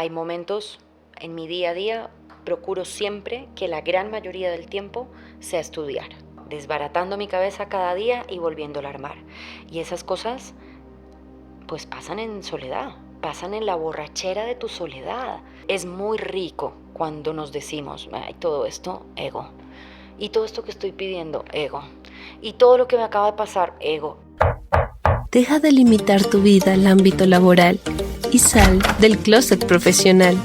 hay momentos en mi día a día, procuro siempre que la gran mayoría del tiempo sea estudiar, desbaratando mi cabeza cada día y volviéndola a armar. Y esas cosas pues pasan en soledad, pasan en la borrachera de tu soledad. Es muy rico cuando nos decimos, ay, todo esto, ego. Y todo esto que estoy pidiendo, ego. Y todo lo que me acaba de pasar, ego. Deja de limitar tu vida al ámbito laboral y sal del closet profesional.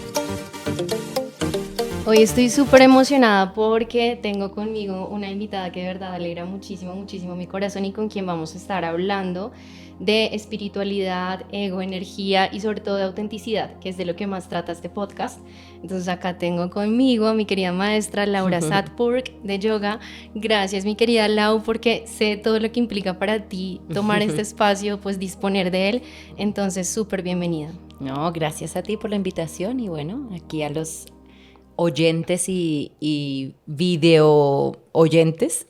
Hoy estoy súper emocionada porque tengo conmigo una invitada que de verdad alegra muchísimo, muchísimo mi corazón y con quien vamos a estar hablando de espiritualidad, ego, energía y sobre todo de autenticidad, que es de lo que más trata este podcast. Entonces acá tengo conmigo a mi querida maestra Laura Satpurk de yoga. Gracias mi querida Lau porque sé todo lo que implica para ti tomar este espacio, pues disponer de él. Entonces súper bienvenida. No, gracias a ti por la invitación y bueno, aquí a los oyentes y video oyentes,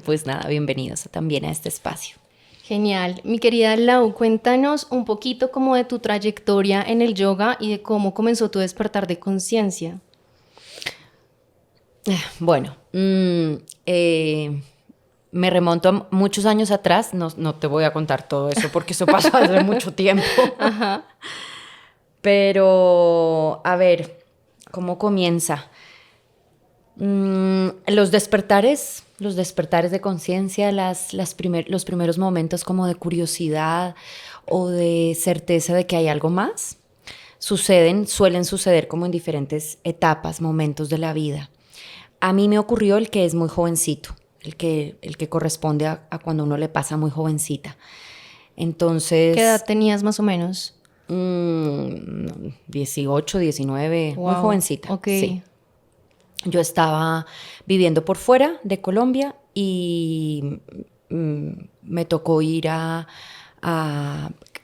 pues nada, bienvenidos también a este espacio. Genial. Mi querida Lau, cuéntanos un poquito como de tu trayectoria en el yoga y de cómo comenzó tu despertar de conciencia. Bueno, me remonto a muchos años atrás, no te voy a contar todo eso porque eso pasó hace mucho tiempo. Ajá. Pero, a ver, ¿cómo comienza? Los despertares de conciencia, los primeros momentos como de curiosidad o de certeza de que hay algo más, suelen suceder como en diferentes etapas, momentos de la vida. A mí me ocurrió el que es muy jovencito, el que corresponde a cuando uno le pasa muy jovencita. Entonces, ¿Qué edad tenías más o menos? 18, 19, Wow. muy jovencita. Ok. Sí. Yo estaba viviendo por fuera de Colombia y me tocó ir a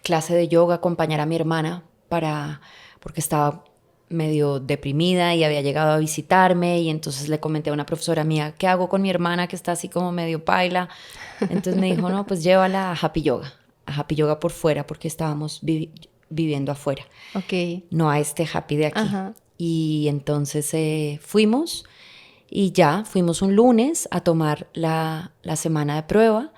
clase de yoga, acompañar a mi hermana porque estaba medio deprimida y había llegado a visitarme y entonces le comenté a una profesora mía, ¿qué hago con mi hermana que está así como medio paila? Entonces me dijo, no, pues llévala a Happy Yoga por fuera porque estábamos viviendo afuera. Ok. No a este Happy de aquí. Ajá. Y entonces fuimos y ya fuimos un lunes a tomar la semana de prueba.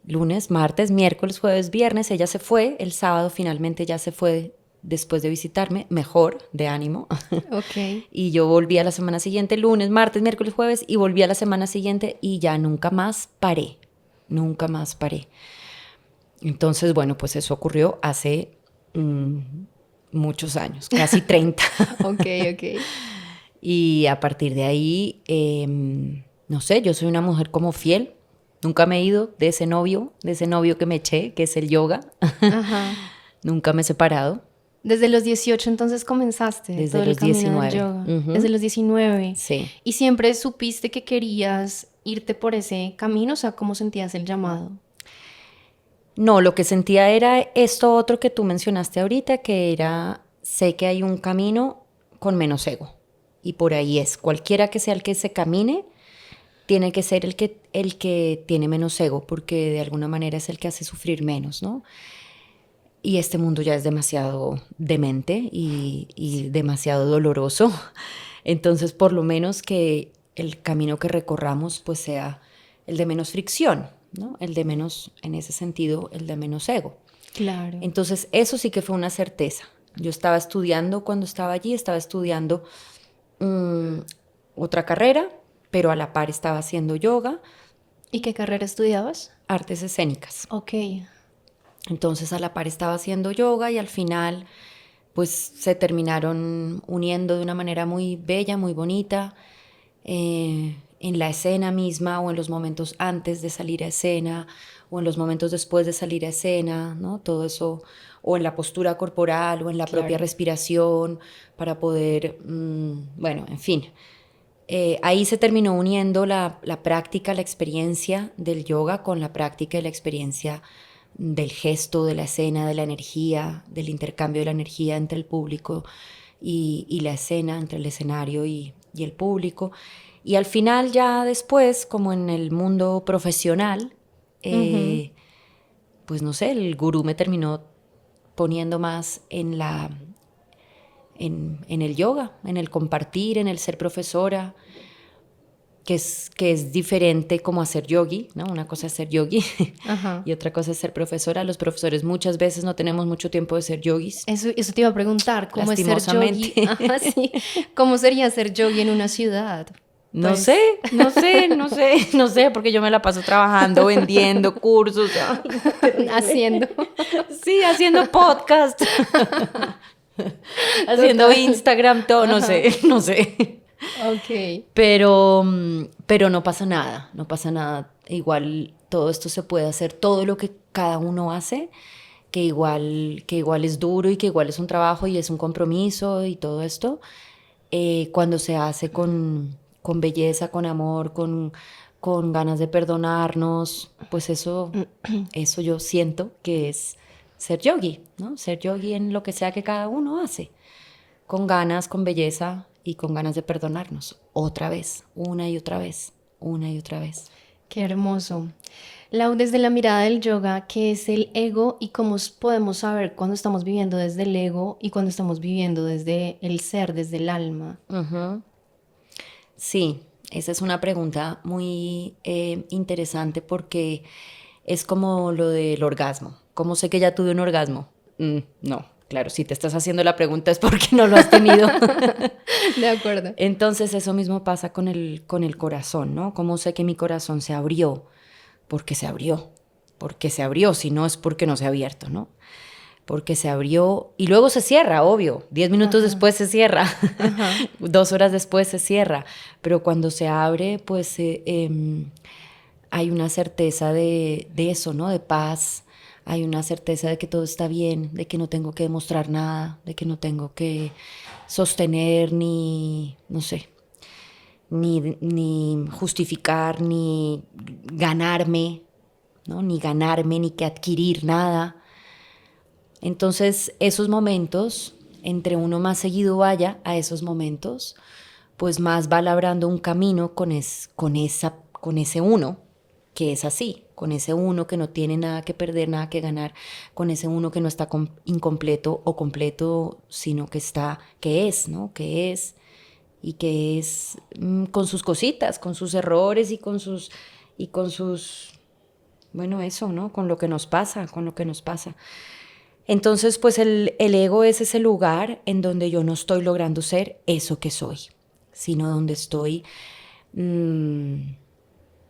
Lunes, martes, miércoles, jueves, viernes. Ella se fue. El sábado finalmente ya se fue después de visitarme. Mejor, de ánimo. Ok. Y yo volví a la semana siguiente, lunes, martes, miércoles, jueves. Y volví a la semana siguiente y ya nunca más paré. Nunca más paré. Entonces, bueno, pues eso ocurrió hace muchos años, casi 30. Ok, ok. Y a partir de ahí, no sé, yo soy una mujer como fiel. Nunca me he ido de ese novio que me eché, que es el yoga. Ajá. Nunca me he separado. Desde los 18 entonces comenzaste Desde todo el los camino 19. del yoga. Ujú. Desde los 19. Sí. ¿Y siempre supiste que querías irte por ese camino? O sea, ¿cómo sentías el llamado? No, lo que sentía era esto otro que tú mencionaste ahorita, que era, sé que hay un camino con menos ego. Y por ahí es, cualquiera que sea el que se camine, tiene que ser el que tiene menos ego, porque de alguna manera es el que hace sufrir menos, ¿no? Y este mundo ya es demasiado demente y demasiado doloroso. Entonces, por lo menos que el camino que recorramos pues sea el de menos fricción, ¿no? El de menos, en ese sentido, el de menos ego. Claro. Entonces, eso sí que fue una certeza. Yo estaba estudiando, cuando estaba allí, estaba estudiando otra carrera, pero a la par estaba haciendo yoga, ¿Y qué carrera estudiabas? artes escénicas. Ok. Entonces a la par estaba haciendo yoga y al final pues se terminaron uniendo de una manera muy bella, muy bonita, en la escena misma o en los momentos antes de salir a escena o en los momentos después de salir a escena, ¿no? Todo eso, o en la postura corporal o en la propia respiración para poder, bueno, en fin. Ahí se terminó uniendo la práctica, la experiencia del yoga con la práctica y la experiencia del gesto, de la escena, de la energía, del intercambio de la energía entre el público y la escena, entre el escenario y el público. Y al final ya después, como en el mundo profesional, pues no sé, el gurú me terminó poniendo más en en el yoga, en el compartir, en el ser profesora, que es diferente como hacer yogi, ¿no? Una cosa es ser yogi Ajá. y otra cosa es ser profesora. Los profesores muchas veces no tenemos mucho tiempo de ser yogis. Eso te iba a preguntar, ¿cómo es ser yogi? Lastimosamente. Ajá, sí. ¿Cómo sería ser yogi en una ciudad? No Pues, sé, no sé, porque yo me la paso trabajando, vendiendo cursos, haciendo. sí, haciendo podcast, haciendo Instagram, todo, no sé. Ok. Pero no pasa nada. Igual todo esto se puede hacer, todo lo que cada uno hace, que igual es duro y que igual es un trabajo y es un compromiso y todo esto, cuando se hace con belleza, con amor, con ganas de perdonarnos, pues eso yo siento que es ser yogi, ¿no? Ser yogi en lo que sea que cada uno hace, con ganas, con belleza y con ganas de perdonarnos. Otra vez, una y otra vez, una y otra vez. Qué hermoso. Lau, desde la mirada del yoga, ¿qué es el ego y cómo podemos saber cuando estamos viviendo desde el ego y cuando estamos viviendo desde el ser, desde el alma? Ujú. Sí, esa es una pregunta muy interesante porque es como lo del orgasmo. ¿Cómo sé que ya tuve un orgasmo? No, claro, si te estás haciendo la pregunta es porque no lo has tenido. De acuerdo. Entonces eso mismo pasa con el corazón, ¿no? ¿Cómo sé que mi corazón se abrió? Porque se abrió, si no es porque no se ha abierto, ¿no? Porque se abrió y luego se cierra, obvio. 10 minutos después se cierra, Ajá. 2 horas después se cierra, pero cuando se abre, pues hay una certeza de eso, ¿no? De paz, hay una certeza de que todo está bien, de que no tengo que demostrar nada, de que no tengo que sostener ni, no sé, ni justificar, ni ganarme, ¿no? Ni ganarme, ni que adquirir nada. Entonces, esos momentos, entre uno más seguido vaya a esos momentos, pues más va labrando un camino con ese uno que es así, con ese uno que no tiene nada que perder, nada que ganar, con ese uno que no está incompleto o completo, sino que es, ¿no? Que es, y que es con sus cositas, con sus errores y con sus, bueno, eso, ¿no? Con lo que nos pasa, con lo que nos pasa. Entonces, pues el ego es ese lugar en donde yo no estoy logrando ser eso que soy, sino donde estoy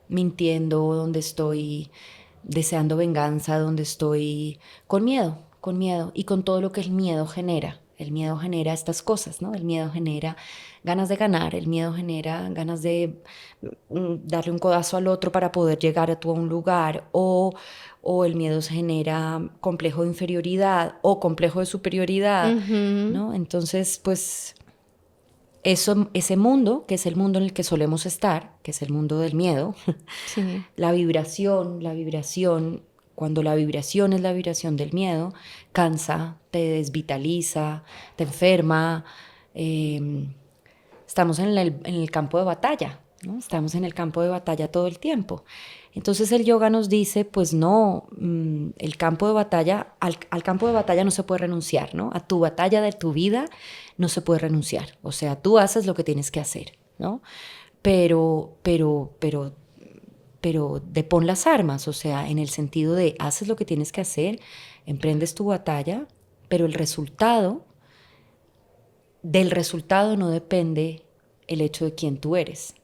mintiendo, donde estoy deseando venganza, donde estoy con miedo y con todo lo que el miedo genera. El miedo genera estas cosas, ¿no? El miedo genera ganas de ganar, el miedo genera ganas de darle un codazo al otro para poder llegar a un lugar, o el miedo genera complejo de inferioridad o complejo de superioridad, Ujú. ¿no? Entonces, pues ese mundo, que es el mundo en el que solemos estar, que es el mundo del miedo, Sí. la vibración, cuando la vibración es la vibración del miedo, cansa, te desvitaliza, te enferma. Estamos en el campo de batalla, ¿no? Estamos en el campo de batalla todo el tiempo. Entonces el yoga nos dice, pues no, el campo de batalla, al campo de batalla no se puede renunciar, ¿no? A tu batalla de tu vida no se puede renunciar. O sea, tú haces lo que tienes que hacer, ¿no? Pero depón las armas, o sea, en el sentido de haces lo que tienes que hacer, emprendes tu batalla, pero del resultado no depende el hecho de quién tú eres.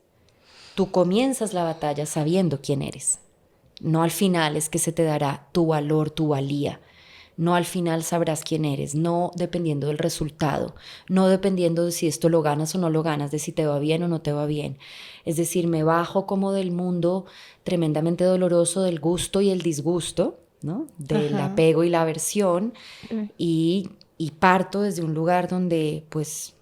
Tú comienzas la batalla sabiendo quién eres. No al final es que se te dará tu valor, tu valía. No al final sabrás quién eres, no dependiendo del resultado, no dependiendo de si esto lo ganas o no lo ganas, de si te va bien o no te va bien. Es decir, me bajo como del mundo tremendamente doloroso del gusto y el disgusto, ¿no? Del Ajá. apego y la aversión, y parto desde un lugar donde pues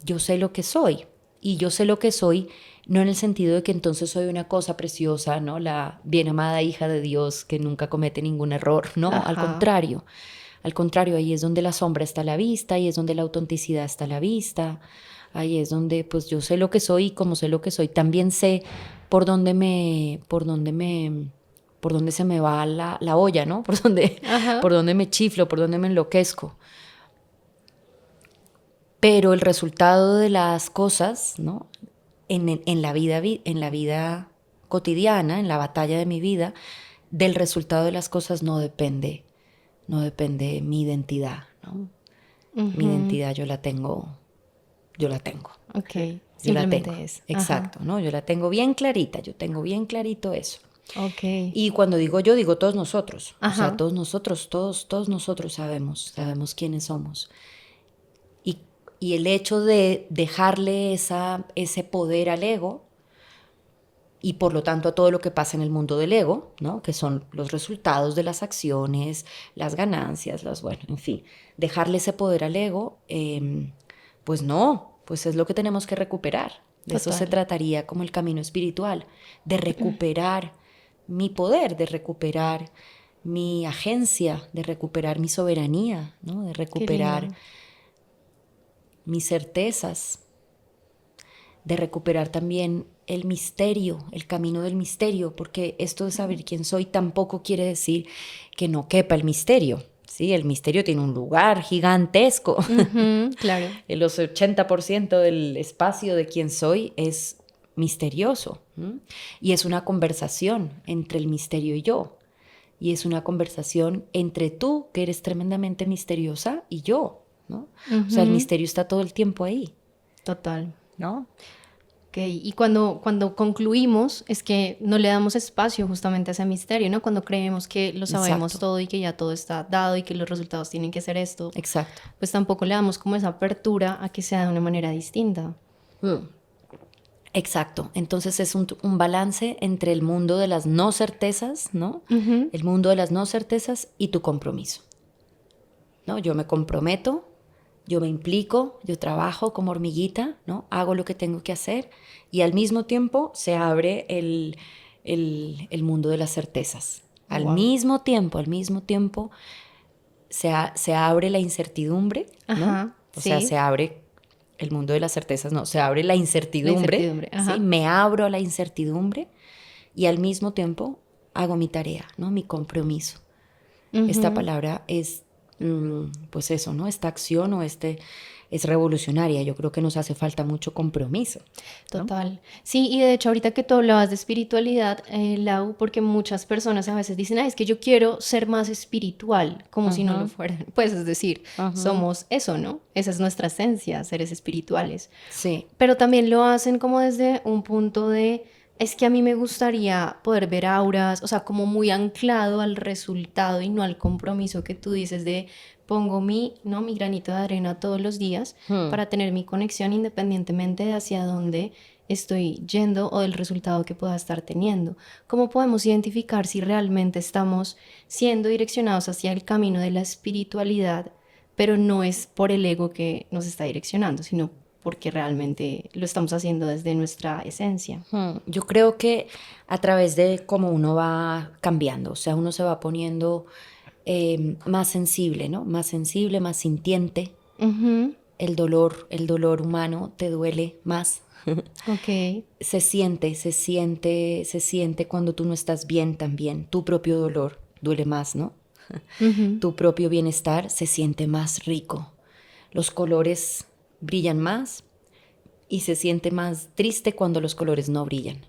yo sé lo que soy. Y yo sé lo que soy, no en el sentido de que entonces soy una cosa preciosa, ¿no? La bien amada hija de Dios que nunca comete ningún error, no, al Ajá. contrario. Al contrario, ahí es donde la sombra está a la vista, ahí es donde la autenticidad está a la vista, ahí es donde pues yo sé lo que soy y como sé lo que soy, también sé por dónde por dónde se me va la olla, ¿no? Ajá. Por dónde me chiflo, por dónde me enloquezco. Pero el resultado de las cosas, ¿no? En la vida cotidiana, en la batalla de mi vida, del resultado de las cosas no depende mi identidad, ¿no? Mi identidad yo la tengo. Ok, Yo la simplemente tengo, es. exacto, ¿no? Yo la tengo bien clarita, yo tengo bien clarito eso. Ok. Y cuando digo yo, digo todos nosotros. O sea, Ajá. todos nosotros sabemos quiénes somos. Y, y el hecho de dejarle ese poder al ego, y por lo tanto a todo lo que pasa en el mundo del ego, ¿no? Que son los resultados de las acciones, las ganancias, bueno, en fin, dejarle ese poder al ego, pues no, pues es lo que tenemos que recuperar. De eso se Total. trataría como el camino espiritual, de recuperar mi poder, de recuperar mi agencia, de recuperar mi soberanía, ¿no? De Qué recuperar lindo. mis certezas, de recuperar también el misterio, el camino del misterio, porque esto de saber quién soy tampoco quiere decir que no quepa el misterio. Sí, el misterio tiene un lugar gigantesco. Claro. El 80% del espacio de quién soy es misterioso. Y es una conversación entre el misterio y yo. Y es una conversación entre tú, que eres tremendamente misteriosa, y yo, ¿no? O sea, el misterio está todo el tiempo ahí, Total. ¿no? Ok, y cuando concluimos es que no le damos espacio justamente a ese misterio, ¿no? Cuando creemos que lo sabemos Exacto, todo y que ya todo está dado y que los resultados tienen que ser esto, exacto. pues tampoco le damos como esa apertura a que sea de una manera distinta. Exacto. Entonces es un balance entre el mundo de las no certezas, ¿no? El mundo de las no certezas y tu compromiso, ¿no? Yo me comprometo, yo me implico, yo trabajo como hormiguita, ¿no? Hago lo que tengo que hacer y al mismo tiempo se abre el mundo de las certezas. Wow. Al mismo tiempo se abre la incertidumbre, ¿no? Ajá, O sea, sí. se abre el mundo de las certezas, no, se abre la La incertidumbre, incertidumbre, ¿sí? ajá. Me abro a la incertidumbre y al mismo tiempo hago mi tarea, ¿no? Mi compromiso. Esta palabra es, pues eso, ¿no? Esta acción es revolucionaria. Yo creo que nos hace falta mucho compromiso, ¿no? Total. Sí, y de hecho ahorita que tú hablabas de espiritualidad, Lau, porque muchas personas a veces dicen, es que yo quiero ser más espiritual, como si no lo fueran. Pues es decir, somos eso, ¿no? Esa es nuestra esencia, seres espirituales. Sí. Pero también lo hacen como desde un punto de, es que a mí me gustaría poder ver auras, o sea, como muy anclado al resultado y no al compromiso que tú dices de pongo mi granito de arena todos los días para tener mi conexión independientemente de hacia dónde estoy yendo o del resultado que pueda estar teniendo. ¿Cómo podemos identificar si realmente estamos siendo direccionados hacia el camino de la espiritualidad, pero no es por el ego que nos está direccionando, sino porque realmente lo estamos haciendo desde nuestra esencia? Yo creo que a través de cómo uno va cambiando, o sea, uno se va poniendo más sensible, ¿no? Más sensible, más sintiente. El dolor humano te duele más. Ok. Se siente cuando tú no estás bien también. Tu propio dolor duele más, ¿no? Tu propio bienestar se siente más rico. Los colores brillan más y se siente más triste cuando los colores no brillan,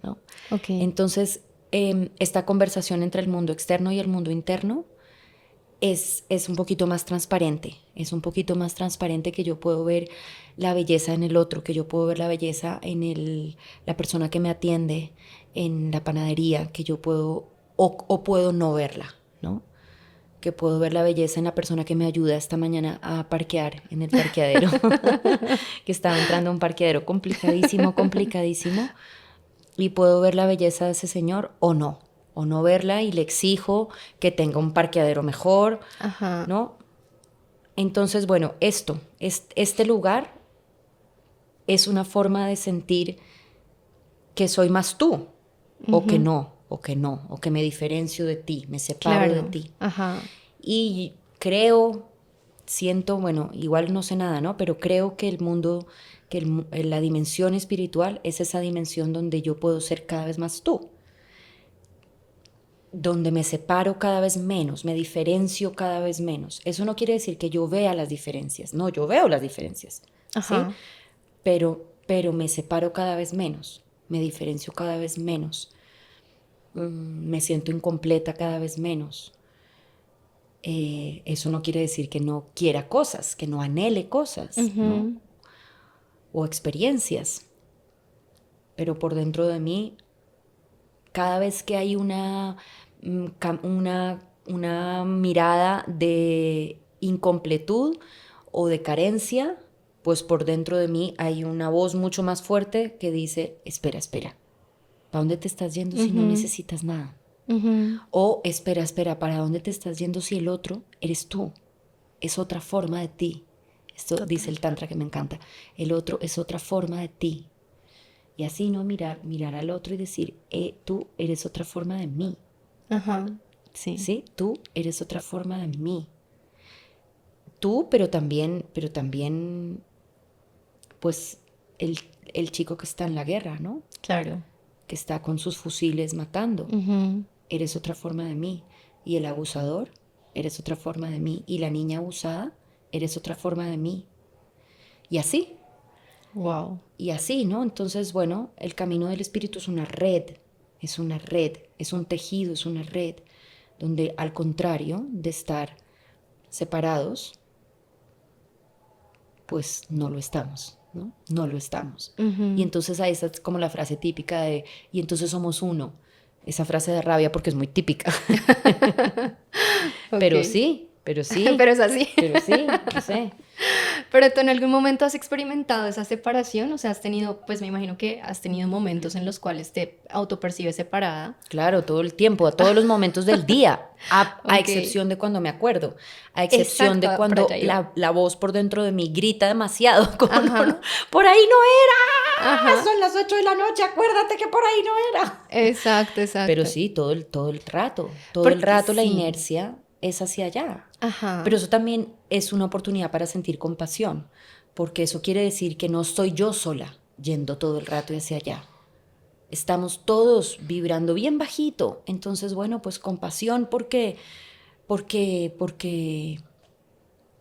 ¿no? Ok. Entonces, esta conversación entre el mundo externo y el mundo interno es un poquito más transparente, es un poquito más transparente, que yo puedo ver la belleza en el otro, que yo puedo ver la belleza en la persona que me atiende en la panadería, que yo puedo o puedo no verla, ¿no? Que puedo ver la belleza en la persona que me ayuda esta mañana a parquear en el parqueadero, que estaba entrando a un parqueadero complicadísimo, y puedo ver la belleza de ese señor o no verla y le exijo que tenga un parqueadero mejor, Ajá. ¿no? Entonces, bueno, este lugar es una forma de sentir que soy más tú, o que no, o que me diferencio de ti, me separo de Claro. ti. Ajá. Y siento, bueno, igual no sé nada, ¿no? Pero creo que el mundo, la dimensión espiritual es esa dimensión donde yo puedo ser cada vez más tú. donde me separo cada vez menos, me diferencio cada vez menos. Eso no quiere decir que yo vea las diferencias, no, yo veo las diferencias, ¿sí? Ajá. Pero me separo cada vez menos, me diferencio cada vez menos, me siento incompleta cada vez menos. Eso no quiere decir que no quiera cosas, que no anhele cosas, ¿no? O experiencias, pero por dentro de mí, cada vez que hay una mirada de incompletud o de carencia, pues por dentro de mí hay una voz mucho más fuerte que dice, espera, ¿para dónde te estás yendo si no necesitas nada? O espera, ¿para dónde te estás yendo si el otro eres tú? Es otra forma de ti. Esto Total. Dice el Tantra que me encanta. El otro es otra forma de ti. Y así, ¿no? Mirar al otro y decir, tú eres otra forma de mí. Ajá, sí. ¿Sí? Tú eres otra forma de mí. Tú, pero también, pues, el chico que está en la guerra, ¿no? Claro. Que está con sus fusiles matando. Eres otra forma de mí. Y el abusador, eres otra forma de mí. Y la niña abusada, eres otra forma de mí. Y así. Wow. Y así, ¿no? Entonces, bueno, el camino del espíritu es una red, es un tejido, es una red, donde al contrario de estar separados, pues no lo estamos, ¿no? No lo estamos. Y entonces ahí está como la frase típica de, y entonces somos uno. Esa frase de rabia porque es muy típica. Okay. Pero sí. Pero es así. Pero sí, no sé. Pero tú en algún momento has experimentado esa separación, o sea, has tenido, pues me imagino que has tenido momentos en los cuales te autopercibes separada. Claro, todo el tiempo, a todos los momentos del día, a Okay. excepción de cuando me acuerdo, a excepción Exacto, de cuando por allá iba. la voz por dentro de mí grita demasiado, como Ajá. por ahí no era, Ajá. son las 8 de la noche, acuérdate que por ahí no era. Exacto. Pero sí, todo el rato, Porque la sí. inercia es hacia allá. Ajá. Pero eso también es una oportunidad para sentir compasión, porque eso quiere decir que no estoy yo sola yendo todo el rato hacia allá. Estamos todos vibrando bien bajito. Entonces, bueno, pues compasión porque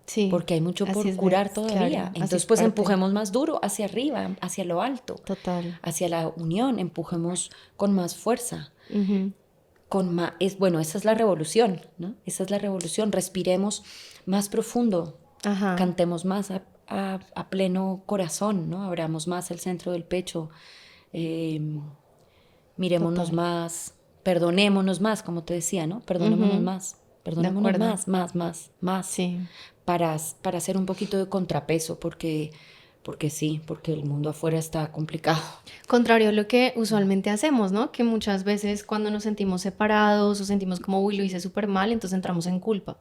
Sí, hay mucho así por es, curar claro, todavía. así Entonces, es pues parte. empujemos más duro hacia arriba, hacia lo alto, Total. hacia la unión, empujemos con más fuerza. Bueno, esa es la revolución, ¿no? Esa es la revolución. Respiremos más profundo, Ajá. cantemos más a pleno corazón, ¿no? Abramos más el centro del pecho, mirémonos Total. más, perdonémonos más, como te decía, ¿no? Perdonémonos más, perdonémonos más. Sí. Para hacer un poquito de contrapeso, porque el mundo afuera está complicado. Contrario a lo que usualmente hacemos, ¿no? Que muchas veces cuando nos sentimos separados o sentimos como, uy, lo hice súper mal, entonces entramos en culpa.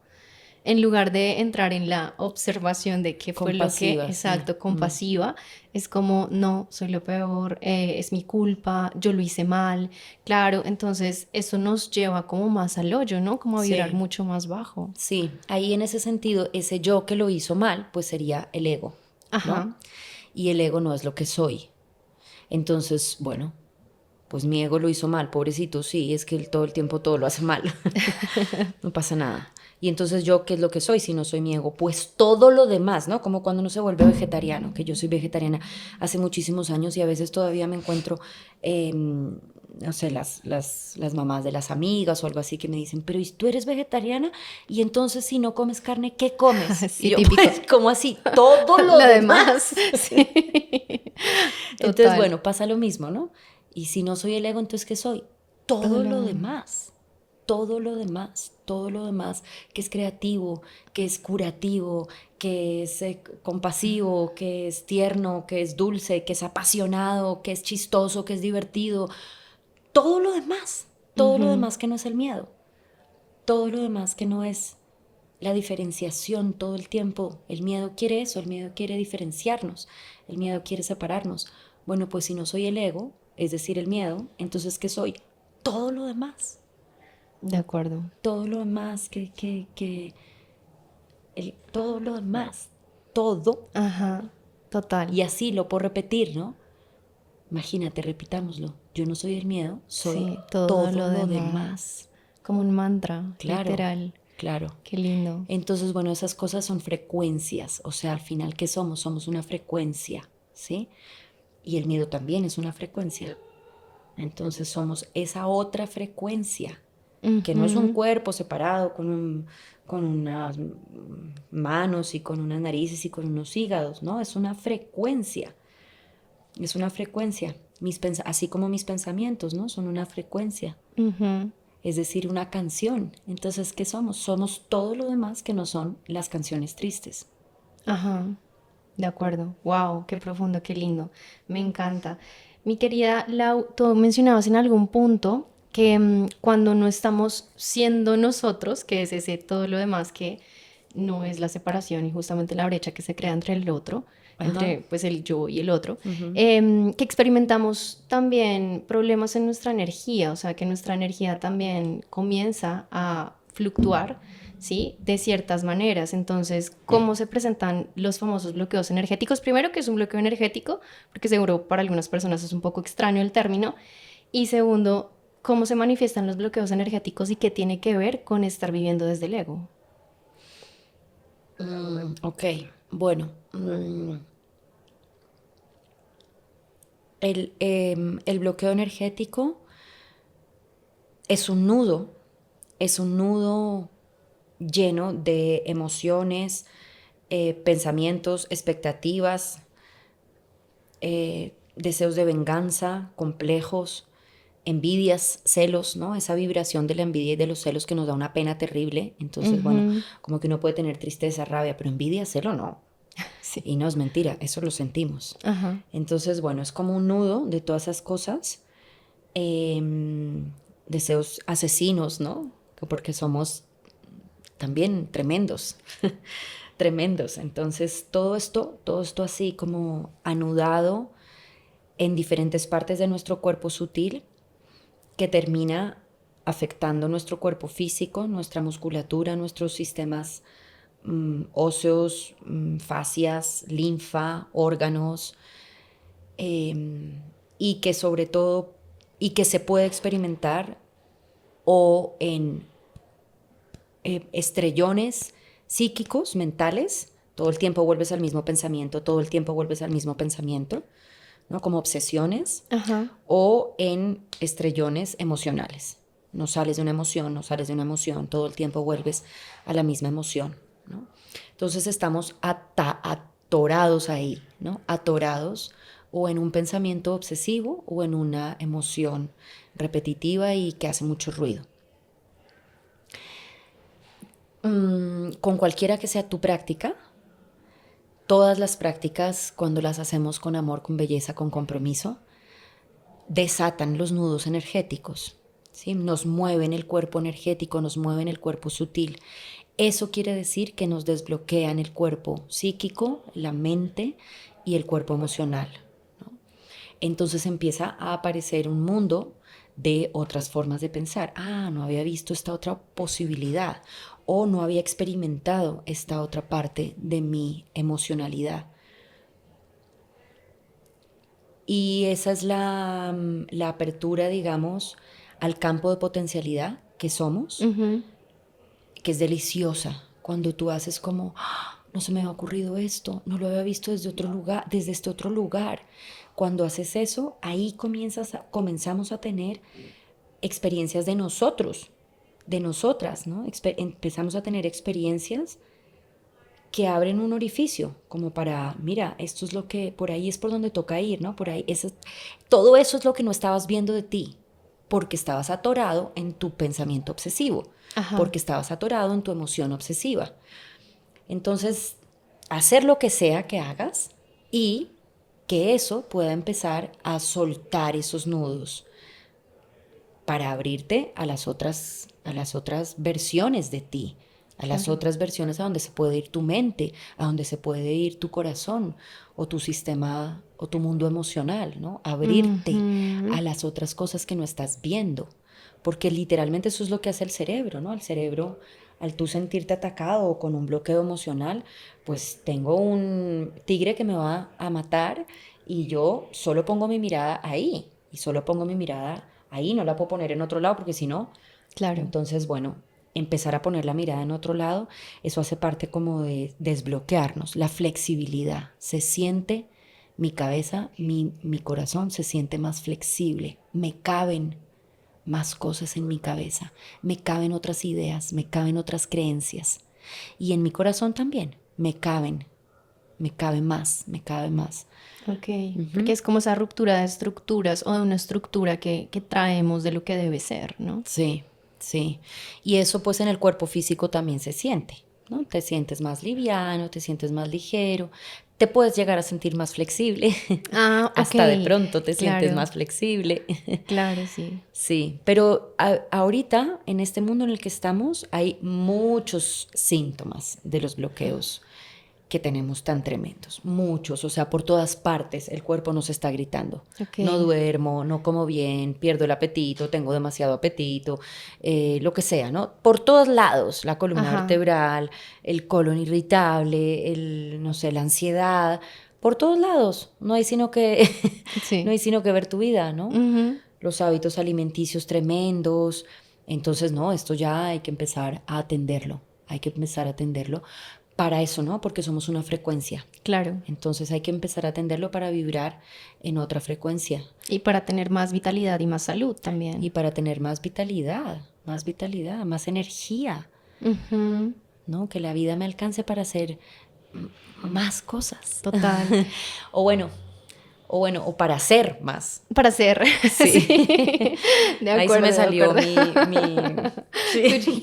En lugar de entrar en la observación de qué fue lo que, Compasiva, exacto, sí. compasiva, es como, no, soy lo peor, es mi culpa, yo lo hice mal. Claro, entonces eso nos lleva como más al hoyo, ¿no? Como a vibrar Sí. mucho más bajo. Sí, ahí en ese sentido, ese yo que lo hizo mal, pues sería el ego, Ajá. ¿no? Y el ego no es lo que soy. Entonces, bueno, pues mi ego lo hizo mal, pobrecito, sí, es que él todo el tiempo todo lo hace mal. No pasa nada. Y entonces yo, ¿qué es lo que soy si no soy mi ego? Pues todo lo demás, ¿no? Como cuando uno se vuelve vegetariano, que yo soy vegetariana hace muchísimos años y a veces todavía me encuentro, no sé, las mamás de las amigas o algo así que me dicen, pero ¿y tú eres vegetariana? Y entonces si no comes carne, ¿qué comes? Sí, y yo, típico. pues, ¿cómo así? Todo lo demás. Sí. Entonces, Total. bueno, pasa lo mismo, ¿no? Y si no soy el ego, entonces ¿qué soy? Todo lo demás. Todo lo demás que es creativo, que es curativo, que es compasivo, que es tierno, que es dulce, que es apasionado, que es chistoso, que es divertido. Todo lo demás que no es el miedo, todo lo demás que no es la diferenciación todo el tiempo. El miedo quiere eso, el miedo quiere diferenciarnos, el miedo quiere separarnos. Bueno, pues si no soy el ego, es decir, el miedo, entonces ¿qué soy? Todo lo demás. De acuerdo. Todo lo demás todo lo demás, todo. Ajá, total. Y así lo puedo repetir, ¿no? Imagínate, repitámoslo. Yo no soy el miedo, soy Sí, todo lo demás. Como un mantra, Claro, literal. claro. Qué lindo. Entonces, bueno, esas cosas son frecuencias, o sea, al final, ¿qué somos? Somos una frecuencia, ¿sí? Y el miedo también es una frecuencia. Entonces somos esa otra frecuencia, que no es un Ujú. cuerpo separado con unas manos y con unas narices y con unos hígados, ¿no? Es una frecuencia, es una frecuencia. Así como mis pensamientos, ¿no? Son una frecuencia, Ujú. es decir, una canción. Entonces, ¿qué somos? Somos todo lo demás que no son las canciones tristes. Ajá, de acuerdo. Wow, qué profundo, qué lindo. Me encanta. Mi querida Lau, tú mencionabas en algún punto que cuando no estamos siendo nosotros, que es ese todo lo demás que no es la separación y justamente la brecha que se crea entre el otro, Ajá. entre pues el yo y el otro, Ujú. que experimentamos también problemas en nuestra energía, o sea, que nuestra energía también comienza a fluctuar, ¿sí? De ciertas maneras. Entonces, ¿cómo se presentan los famosos bloqueos energéticos? Primero, que es un bloqueo energético, porque seguro para algunas personas es un poco extraño el término. Y segundo, ¿cómo se manifiestan los bloqueos energéticos y qué tiene que ver con estar viviendo desde el ego? Ok, bueno. El bloqueo energético es un nudo, es un nudo lleno de emociones, pensamientos, expectativas, deseos de venganza, complejos, envidias, celos, ¿no? Esa vibración de la envidia y de los celos que nos da una pena terrible. Entonces, bueno, Ujú. como que uno puede tener tristeza, rabia, pero envidia, celo no. Sí. Y no es mentira, eso lo sentimos. Ajá. Entonces, bueno, es como un nudo de todas esas cosas, deseos asesinos, ¿no? Porque somos también tremendos, tremendos. Entonces, todo esto así como anudado en diferentes partes de nuestro cuerpo sutil que termina afectando nuestro cuerpo físico, nuestra musculatura, nuestros sistemas óseos, fascias, linfa, órganos, y que sobre todo, y que se puede experimentar o en estrellones psíquicos, mentales, todo el tiempo vuelves al mismo pensamiento, todo el tiempo vuelves al mismo pensamiento, ¿no? Como obsesiones, Ajá. o en estrellones emocionales. No sales de una emoción, no sales de una emoción, todo el tiempo vuelves a la misma emoción, ¿no? Entonces estamos atorados ahí, ¿no? Atorados o en un pensamiento obsesivo o en una emoción repetitiva y que hace mucho ruido. Con cualquiera que sea tu práctica, todas las prácticas, cuando las hacemos con amor, con belleza, con compromiso, desatan los nudos energéticos, ¿sí? Nos mueven el cuerpo energético, nos mueven el cuerpo sutil. Eso quiere decir que nos desbloquean el cuerpo psíquico, la mente y el cuerpo emocional, ¿no? Entonces empieza a aparecer un mundo de otras formas de pensar. Ah, no había visto esta otra posibilidad o no había experimentado esta otra parte de mi emocionalidad. Y esa es la apertura, digamos, al campo de potencialidad que somos, Ujú. que es deliciosa. Cuando tú haces como, "Ah, no se me había ocurrido esto, no lo había visto desde otro lugar, desde este otro lugar". Cuando haces eso, ahí comenzamos a tener experiencias de nosotros, de nosotras, ¿no? Empezamos a tener experiencias que abren un orificio, como para, mira, esto es lo que, por ahí es por donde toca ir, ¿no? Por ahí, todo eso es lo que no estabas viendo de ti, porque estabas atorado en tu pensamiento obsesivo, Ajá. porque estabas atorado en tu emoción obsesiva. Entonces, hacer lo que sea que hagas y que eso pueda empezar a soltar esos nudos para abrirte a las otras versiones de ti, a las Claro. otras versiones a donde se puede ir tu mente, a donde se puede ir tu corazón o tu sistema o tu mundo emocional, ¿no? Abrirte Ujú. a las otras cosas que no estás viendo, porque literalmente eso es lo que hace el cerebro, ¿no? El cerebro, al tú sentirte atacado o con un bloqueo emocional, pues tengo un tigre que me va a matar y yo solo pongo mi mirada ahí y solo pongo mi mirada ahí, no la puedo poner en otro lado porque si no, Claro. Entonces, bueno, empezar a poner la mirada en otro lado, eso hace parte como de desbloquearnos, la flexibilidad. Se siente mi cabeza, mi corazón se siente más flexible, me caben más cosas en mi cabeza, me caben otras ideas, me caben otras creencias. Y en mi corazón también, me cabe más, me cabe más. Ok, porque es como esa ruptura de estructuras o de una estructura que traemos de lo que debe ser, ¿no? Sí, sí. Y eso pues en el cuerpo físico también se siente, ¿no? Te sientes más liviano, te sientes más ligero, te puedes llegar a sentir más flexible. Ah, ok, Hasta de pronto te sientes claro, más flexible. claro, sí. Sí, pero ahorita en este mundo en el que estamos hay muchos síntomas de los bloqueos que tenemos tan tremendos, muchos, o sea, por todas partes el cuerpo nos está gritando. Ok. No duermo, no como bien, pierdo el apetito, tengo demasiado apetito, lo que sea, ¿no? Por todos lados, la columna Ajá. vertebral, el colon irritable, no sé, la ansiedad, por todos lados. No hay sino que, Sí. no hay sino que ver tu vida, ¿no? Ujú. Los hábitos alimenticios tremendos. Entonces, no, esto ya hay que empezar a atenderlo, hay que empezar a atenderlo para eso, ¿no? Porque somos una frecuencia. Claro. Entonces hay que empezar a atenderlo para vibrar en otra frecuencia Y para tener más vitalidad y más salud también. y para tener más vitalidad, más energía, Ujú. ¿no? Que la vida me alcance para hacer más cosas. Total. O para hacer más. Para hacer. Sí. Sí. De Ahí se acuerdo, me de salió acuerdo.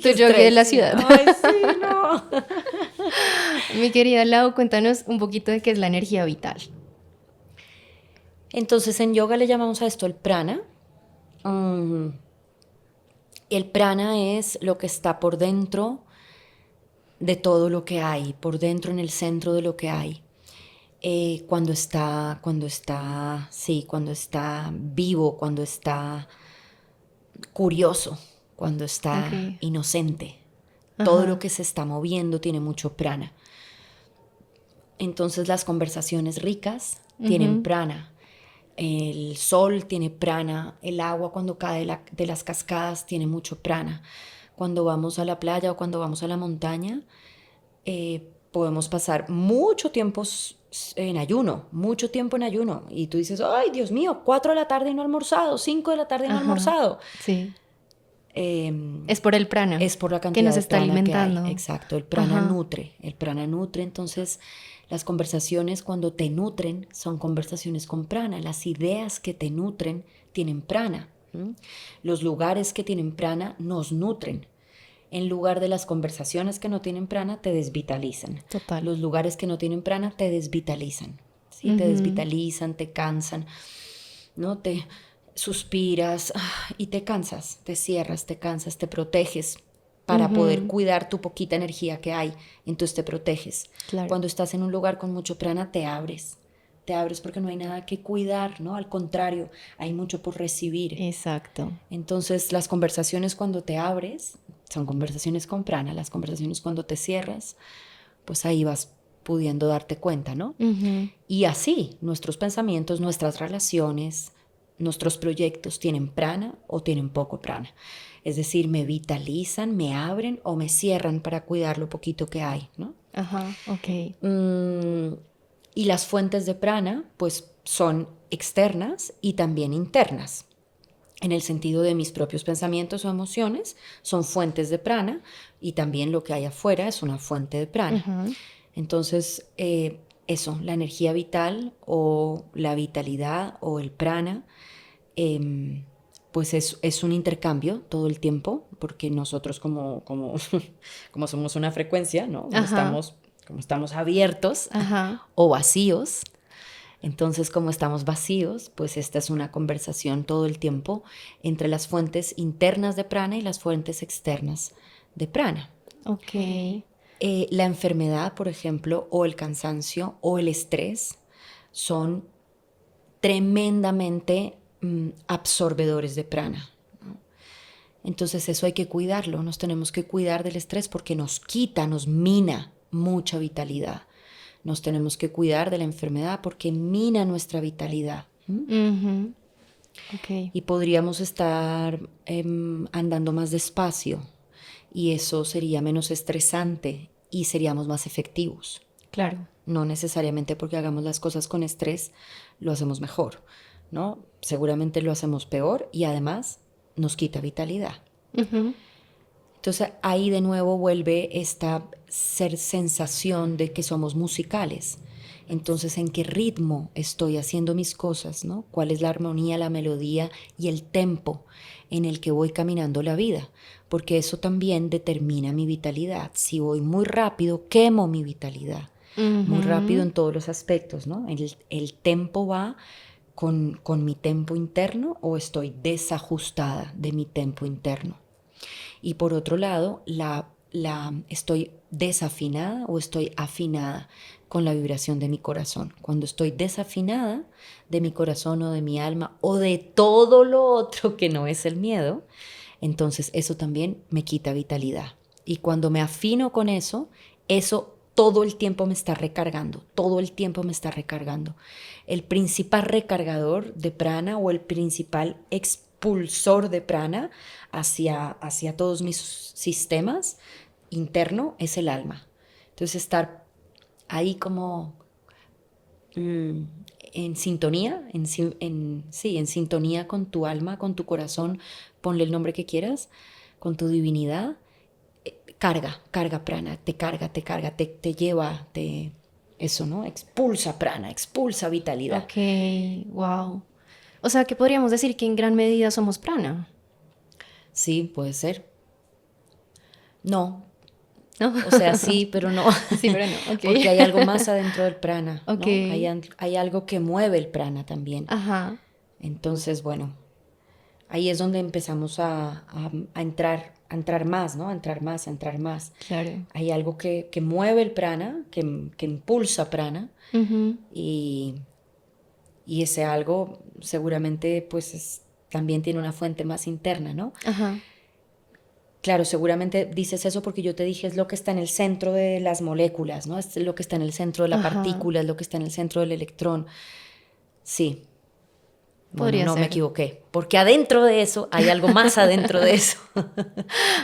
Tu yogi de la ciudad. Ay, sí, no. Mi querida Lau, cuéntanos un poquito de qué es la energía vital. Entonces en yoga le llamamos a esto el prana. El prana es lo que está por dentro de todo lo que hay, por dentro en el centro de lo que hay. Cuando está vivo, cuando está curioso, cuando está Ok. inocente. Todo Ajá. lo que se está moviendo tiene mucho prana. Entonces las conversaciones ricas tienen prana. El sol tiene prana, el agua cuando cae de las cascadas tiene mucho prana. Cuando vamos a la playa o cuando vamos a la montaña, podemos pasar mucho tiempo en ayuno, mucho tiempo en ayuno. Y tú dices, ay, Dios mío, 4 de la tarde y no he almorzado, 5 de la tarde y no he Ajá. almorzado. Sí. Eh, Es por el prana. es por la que cantidad nos de está prana alimentando. que hay. Exacto, el prana Ajá. nutre, entonces las conversaciones cuando te nutren son conversaciones con prana, las ideas que te nutren tienen prana. Los lugares que tienen prana nos nutren. En lugar de las conversaciones que no tienen prana, te desvitalizan. Total. Los lugares que no tienen prana te desvitalizan. ¿Sí? Te desvitalizan, te cansan, ¿no? Te suspiras y te cansas, te cierras, te cansas, te proteges para poder cuidar tu poquita energía que hay. Entonces te proteges. Claro. Cuando estás en un lugar con mucho prana, te abres porque no hay nada que cuidar, ¿no? Al contrario, hay mucho por recibir. Exacto. Entonces, las conversaciones cuando te abres son conversaciones con prana, las conversaciones cuando te cierras, pues ahí vas pudiendo darte cuenta, ¿no? Y así, nuestros pensamientos, nuestras relaciones, nuestros proyectos tienen prana o tienen poco prana. Es decir, me vitalizan, me abren o me cierran para cuidar lo poquito que hay, ¿no? Ajá, ok. Y las fuentes de prana, pues son externas y también internas. En el sentido de mis propios pensamientos o emociones, son fuentes de prana y también lo que hay afuera es una fuente de prana. Entonces, eso, la energía vital o la vitalidad o el prana, pues es un intercambio todo el tiempo, porque nosotros como somos una frecuencia, ¿no? Como estamos abiertos o vacíos, entonces como estamos vacíos, pues esta es una conversación todo el tiempo entre las fuentes internas de prana y las fuentes externas de prana. Ok. La enfermedad, por ejemplo, o el cansancio o el estrés son tremendamente absorbedores de prana. Entonces eso hay que cuidarlo, nos tenemos que cuidar del estrés porque nos quita, nos mina mucha vitalidad. Nos tenemos que cuidar de la enfermedad porque mina nuestra vitalidad. Ok, y podríamos estar andando más despacio y eso sería menos estresante y seríamos más efectivos. claro. No necesariamente porque hagamos las cosas con estrés lo hacemos mejor, ¿no? Seguramente lo hacemos peor y además nos quita vitalidad. Ujú. Entonces ahí de nuevo vuelve esta sensación de que somos musicales. Entonces, ¿en qué ritmo estoy haciendo mis cosas, ¿no? ¿Cuál es la armonía, la melodía y el tempo en el que voy caminando la vida? Porque eso también determina mi vitalidad. Si voy muy rápido, quemo mi vitalidad. Muy rápido Ujú. en todos los aspectos, ¿no? El tempo va con mi tempo interno o estoy desajustada de mi tempo interno. Y por otro lado, estoy desafinada o estoy afinada con la vibración de mi corazón. Cuando estoy desafinada de mi corazón o de mi alma o de todo lo otro que no es el miedo, entonces eso también me quita vitalidad. Y cuando me afino con eso todo el tiempo me está recargando, todo el tiempo me está recargando. El principal recargador de prana o el principal expulsor de prana hacia todos mis sistemas interno es el alma. Entonces estar ahí como mm, en sintonía, sí, en sintonía con tu alma, con tu corazón, ponle el nombre que quieras, con tu divinidad, carga prana, te carga, te lleva, eso, ¿no? Expulsa prana, expulsa vitalidad. Ok, wow. O sea, que podríamos decir que en gran medida somos prana, Sí, puede ser. No, ¿no? o sea, sí, pero no, Sí, pero no, ok. porque hay algo más adentro del prana, Ok, ¿no? Hay algo que mueve el prana también. ajá, Entonces, bueno, ahí es donde empezamos a entrar más, ¿no? A entrar más, a entrar más. claro. Hay algo que mueve el prana, que impulsa prana, Ujú. y, y ese algo seguramente pues también tiene una fuente más interna, ¿no? Ajá, Claro, seguramente dices eso porque yo te dije es lo que está en el centro de las moléculas, ¿no? Es lo que está en el centro de la ajá, partícula, es lo que está en el centro del electrón. Sí, bueno, podría no me ser. equivoqué, porque adentro de eso hay algo más adentro de eso.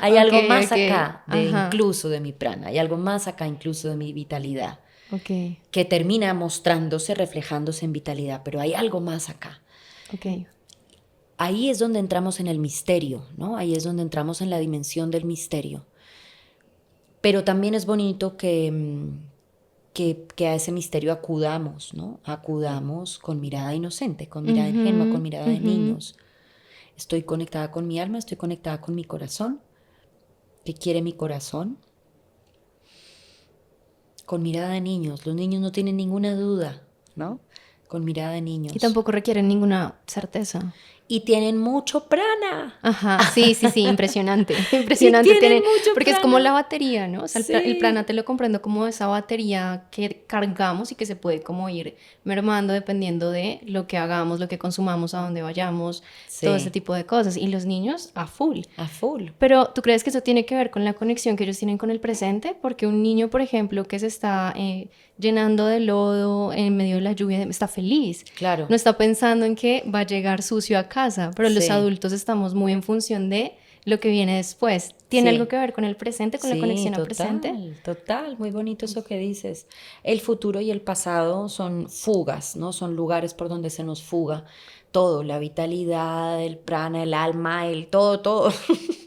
Hay Ok, algo más ok, acá de ajá, incluso de mi prana, hay algo más acá incluso de mi vitalidad, ok, que termina mostrándose, reflejándose en vitalidad, pero hay algo más acá. ok. Ahí es donde entramos en el misterio, ¿no? Ahí es donde entramos en la dimensión del misterio. Pero también es bonito que a ese misterio acudamos, ¿no? Acudamos con mirada inocente, con mirada ingenua, con Ujú, mirada de ujú. niños. Estoy conectada con mi alma, estoy conectada con mi corazón. ¿Qué quiere mi corazón? Con mirada de niños. Los niños no tienen ninguna duda, ¿no? Con mirada de Y niños. tampoco requieren ninguna certeza. Y tienen mucho prana. Ajá, sí, sí, sí, impresionante, Y impresionante tienen tiene, mucho porque es como la prana. batería, ¿no? O sea, el Sí. prana te lo comprendo como esa batería que cargamos y que se puede como ir mermando dependiendo de lo que hagamos, lo que consumamos, a dónde vayamos, todo ese Sí. tipo de cosas. Y los niños a full. A full. Pero ¿tú crees que eso tiene que ver con la conexión que ellos tienen con el presente? Porque un niño, por ejemplo, que se está llenando de lodo en medio de la lluvia, está feliz. Claro. No está pensando en que va a llegar sucio a casa, pero los Sí. adultos estamos muy en función de lo que viene después. ¿Tiene algo Sí. que ver con el presente, con la Sí, conexión al presente? total, total, muy bonito eso que dices. El futuro y el pasado son fugas, ¿no? Son lugares por donde se nos fuga todo, la vitalidad, el prana, el alma, el todo, todo.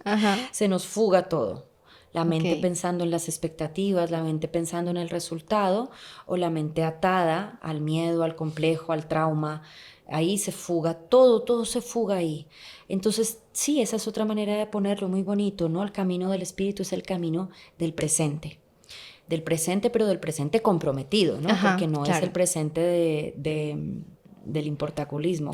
Ajá, Se nos fuga todo. La ok, mente pensando en las expectativas, la mente pensando en el resultado o la mente atada al miedo, al complejo, al trauma. Ahí se fuga todo, todo se fuga ahí. Entonces, sí, esa es otra manera de ponerlo muy bonito, ¿no? El camino del espíritu es el camino del presente, pero del presente comprometido, ¿no? Porque ajá, no es el claro. presente del importaculismo,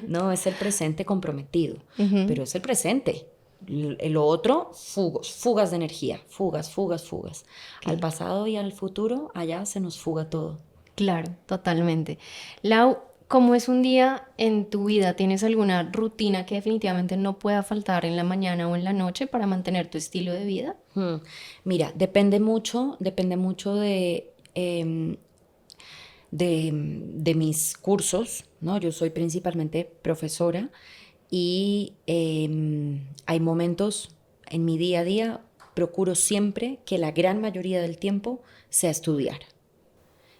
no, es el presente comprometido, Ujú, pero es el presente. Lo otro, fugas de energía, fugas, fugas, fugas. Al ok. pasado y al futuro, allá se nos fuga todo. Claro, totalmente. Lau, ¿cómo es un día en tu vida? ¿Tienes alguna rutina que definitivamente no pueda faltar en la mañana o en la noche para mantener tu estilo de vida? Hmm. Mira, depende mucho de mis cursos, ¿no? Yo soy principalmente profesora y hay momentos en mi día a día, procuro siempre que la gran mayoría del tiempo sea estudiar.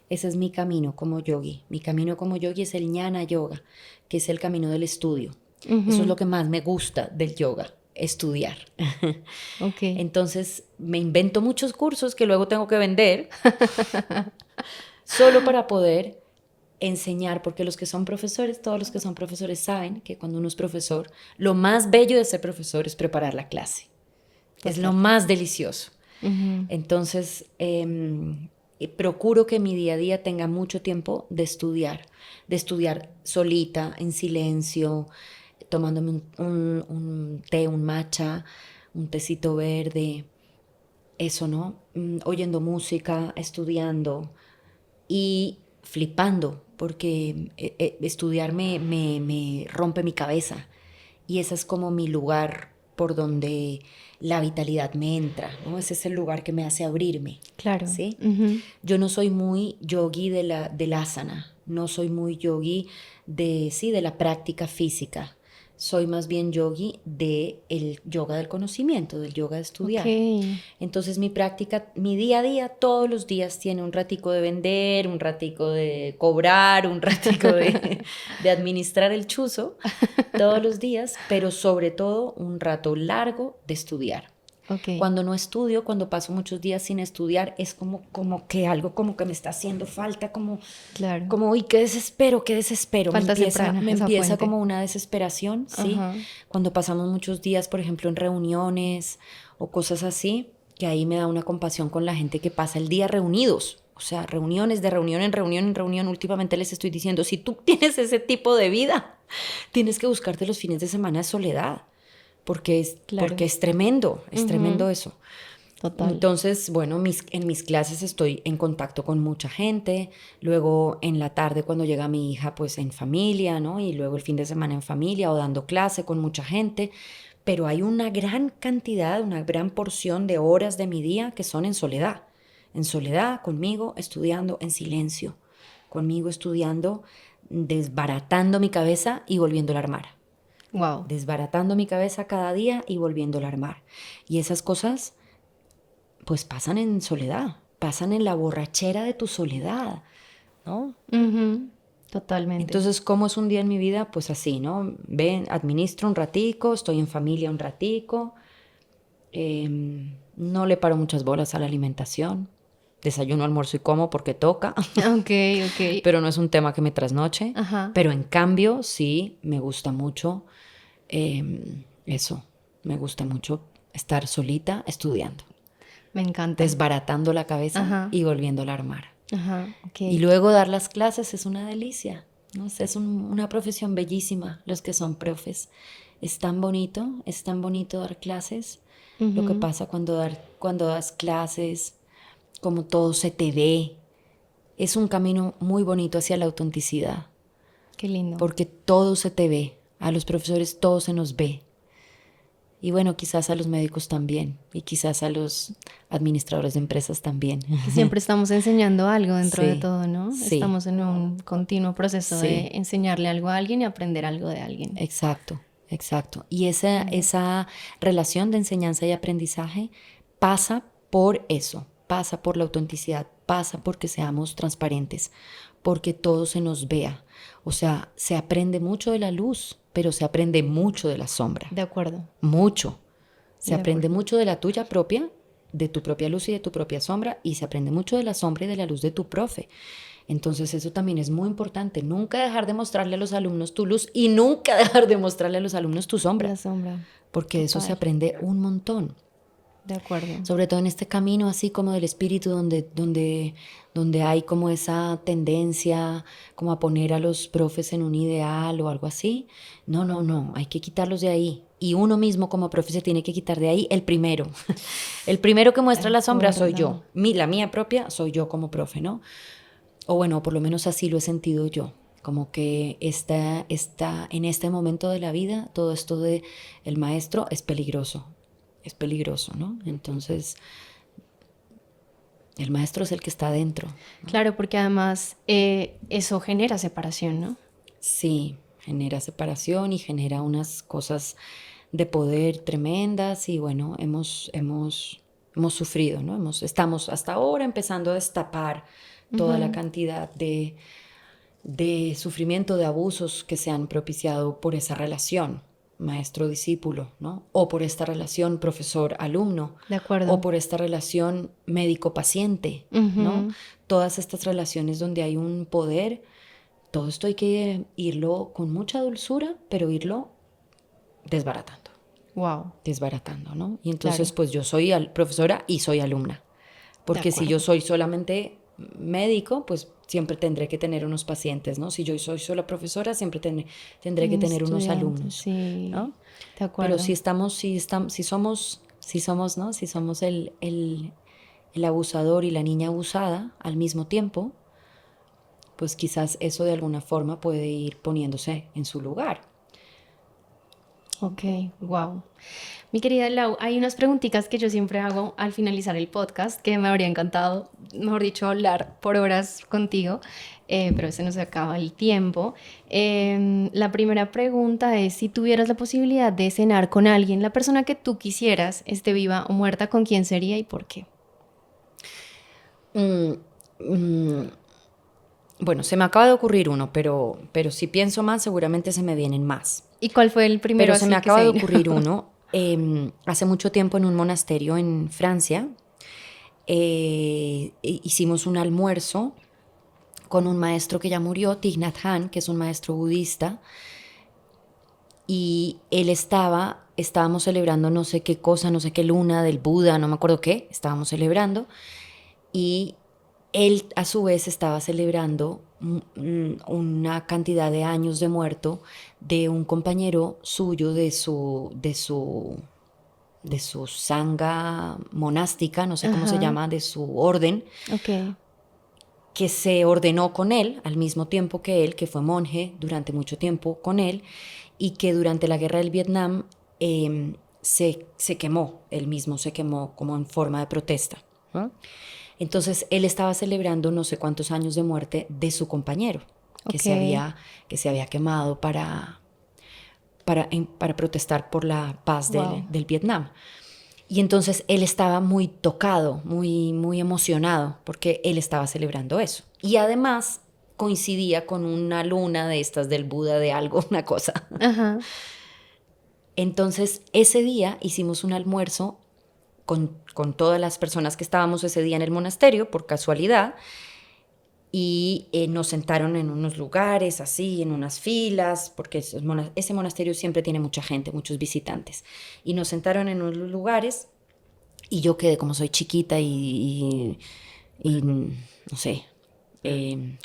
Ese es mi camino como yogi. Mi camino como yogi es el Jnana Yoga, que es el camino del estudio. Eso es lo que más me gusta del yoga, estudiar. Okay. Entonces me invento muchos cursos que luego tengo que vender solo para poder enseñar, porque los que son profesores, todos los que son profesores saben que cuando uno es profesor, lo más bello de ser profesor es preparar la clase. Es lo más delicioso. Entonces, procuro que mi día a día tenga mucho tiempo de estudiar solita, en silencio, tomándome un té, un matcha, un tecito verde, eso, ¿no? Oyendo música, estudiando y flipando, porque estudiar me rompe mi cabeza y ese es como mi lugar por donde la vitalidad me entra, ¿no? Ese es el lugar que me hace abrirme. Claro. ¿Sí? Yo no soy muy yogi del asana, no soy muy yogi de la práctica física. Soy más bien yogi del yoga del conocimiento, del yoga de estudiar. Okay. Entonces mi práctica, mi día a día, todos los días tiene un ratico de vender, un ratico de cobrar, un ratico de administrar el chuzo, todos los días, pero sobre todo un rato largo de estudiar. Okay. Cuando no estudio, cuando paso muchos días sin estudiar, es como que algo como que me está haciendo falta, Claro. como uy, qué desespero. Falta Me esa empieza fuente. como una desesperación, ¿sí? Ajá. Cuando pasamos muchos días, por ejemplo, en reuniones o cosas así, que ahí me da una compasión con la gente que pasa el día reunidos. O sea, reuniones de reunión en reunión en reunión. Últimamente les estoy diciendo, si tú tienes ese tipo de vida, tienes que buscarte los fines de semana de soledad. Porque es tremendo eso. Total. Entonces, bueno, en mis clases estoy en contacto con mucha gente, luego en la tarde cuando llega mi hija, pues en familia, ¿no? Y luego el fin de semana en familia o dando clase con mucha gente, pero hay una gran cantidad, una gran porción de horas de mi día que son en soledad, conmigo, estudiando, en silencio, conmigo estudiando, desbaratando mi cabeza y volviéndola a armar. Wow. Desbaratando mi cabeza cada día y volviéndola a armar. Y esas cosas, pues pasan en soledad, pasan en la borrachera de tu soledad, ¿no? Totalmente. Entonces, ¿cómo es un día en mi vida? Pues así, ¿no? Administro un ratico, estoy en familia un ratico, no le paro muchas bolas a la alimentación, desayuno, almuerzo y como porque toca. Ok. Pero no es un tema que me trasnoche. Ajá. Pero en cambio, sí, me gusta mucho eso. Me gusta mucho estar solita estudiando, Me encanta. desbaratando la cabeza Ajá. y volviéndola a armar. Ajá. Ok. Y luego dar las clases es una delicia, ¿no? Es una profesión bellísima, los que son profes. Es tan bonito dar clases. Lo que pasa cuando das clases, como todo se te ve. Es un camino muy bonito hacia la autenticidad, Qué lindo. porque todo se te ve. A los profesores todo se nos ve. Y bueno, quizás a los médicos también, y quizás a los administradores de empresas también. Que siempre estamos enseñando algo dentro de Sí, todo, ¿no? sí. Estamos en un continuo proceso Sí. de enseñarle algo a alguien y aprender algo de alguien. Exacto. Y esa relación de enseñanza y aprendizaje pasa por eso, pasa por la autenticidad, pasa porque seamos transparentes, porque todo se nos vea. O sea, se aprende mucho de la luz, pero se aprende mucho de la sombra. De acuerdo. Mucho. Se De aprende acuerdo. mucho de la tuya propia, de tu propia luz y de tu propia sombra, y se aprende mucho de la sombra y de la luz de tu profe. Entonces eso también es muy importante. Nunca dejar de mostrarle a los alumnos tu luz y nunca dejar de mostrarle a los alumnos tu sombra. La sombra. Porque de eso se Total. aprende un montón. De acuerdo. Sobre todo en este camino así como del espíritu donde hay como esa tendencia como a poner a los profes en un ideal o algo así. No, hay que quitarlos de ahí. Y uno mismo como profe se tiene que quitar de ahí el primero. El primero que muestra la sombra soy yo. La mía propia soy yo como profe, ¿no? O bueno, por lo menos así lo he sentido yo. Como que está en este momento de la vida, todo esto de el maestro es peligroso, ¿no? Entonces, El maestro es el que está adentro, ¿no? Claro, porque además eso genera separación, ¿no? Sí, genera separación y genera unas cosas de poder tremendas y bueno, hemos sufrido, ¿no? Estamos hasta ahora empezando a destapar toda la cantidad de sufrimiento, de abusos que se han propiciado por esa relación maestro-discípulo, ¿no? O por esta relación profesor-alumno, De acuerdo. o por esta relación médico-paciente, ¿no? Todas estas relaciones donde hay un poder, todo esto hay que irlo con mucha dulzura, pero irlo desbaratando, Wow. ¿no? Y entonces, Claro. pues yo soy profesora y soy alumna, porque si yo acuerdo. soy solamente médico, pues siempre tendré que tener unos pacientes, ¿no? Si yo soy solo profesora, siempre tendré que tener unos Estudiantes, alumnos, sí. ¿no? De acuerdo. Pero si somos, ¿no? Si somos el abusador y la niña abusada al mismo tiempo, pues quizás eso de alguna forma puede ir poniéndose en su lugar. Ok, wow. Mi querida Lau, hay unas preguntitas que yo siempre hago al finalizar el podcast que me habría encantado, mejor dicho, hablar por horas contigo, pero se nos acaba el tiempo. La primera pregunta es, si tuvieras la posibilidad de cenar con alguien, la persona que tú quisieras, esté viva o muerta, ¿con quién sería y por qué? Mm, mm, bueno, se me acaba de ocurrir uno, pero si pienso más, seguramente se me vienen más. ¿Y cuál fue el primero Pero se me así que acaba se de vino? ocurrir uno. Hace mucho tiempo en un monasterio en Francia, hicimos un almuerzo con un maestro que ya murió, Thich Nhat Hanh, que es un maestro budista, y estábamos celebrando no sé qué cosa, no sé qué luna del Buda, no me acuerdo qué, estábamos celebrando, y él a su vez estaba celebrando una cantidad de años de muerto de un compañero suyo de su sangha monástica, no sé cómo se Ajá, llama, de su orden, ok. que se ordenó con él al mismo tiempo que él, que fue monje durante mucho tiempo con él, y que durante la guerra del Vietnam se quemó, él mismo se quemó como en forma de protesta, ¿no? Entonces él estaba celebrando no sé cuántos años de muerte de su compañero, que Ok, se había quemado para protestar por la paz wow. del Vietnam. Y entonces él estaba muy tocado, muy, muy emocionado, porque él estaba celebrando eso. Y además coincidía con una luna de estas del Buda de algo, una cosa. Ajá, Entonces ese día hicimos un almuerzo con todas las personas que estábamos ese día en el monasterio, por casualidad, y nos sentaron en unos lugares así, en unas filas, porque ese monasterio siempre tiene mucha gente, muchos visitantes, y nos sentaron en unos lugares y yo quedé, como soy chiquita y no sé,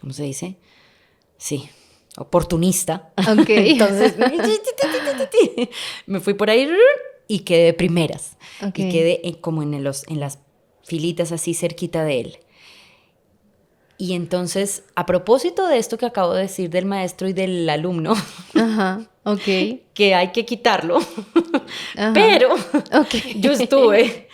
¿cómo se dice? Sí, oportunista. ok. Entonces me fui por ahí y quedé de primeras, Ok. y quedé como en las filitas así cerquita de él. Y entonces, a propósito de esto que acabo de decir del maestro y del alumno, Ajá, ok. que hay que quitarlo, Ajá, pero ok. yo estuve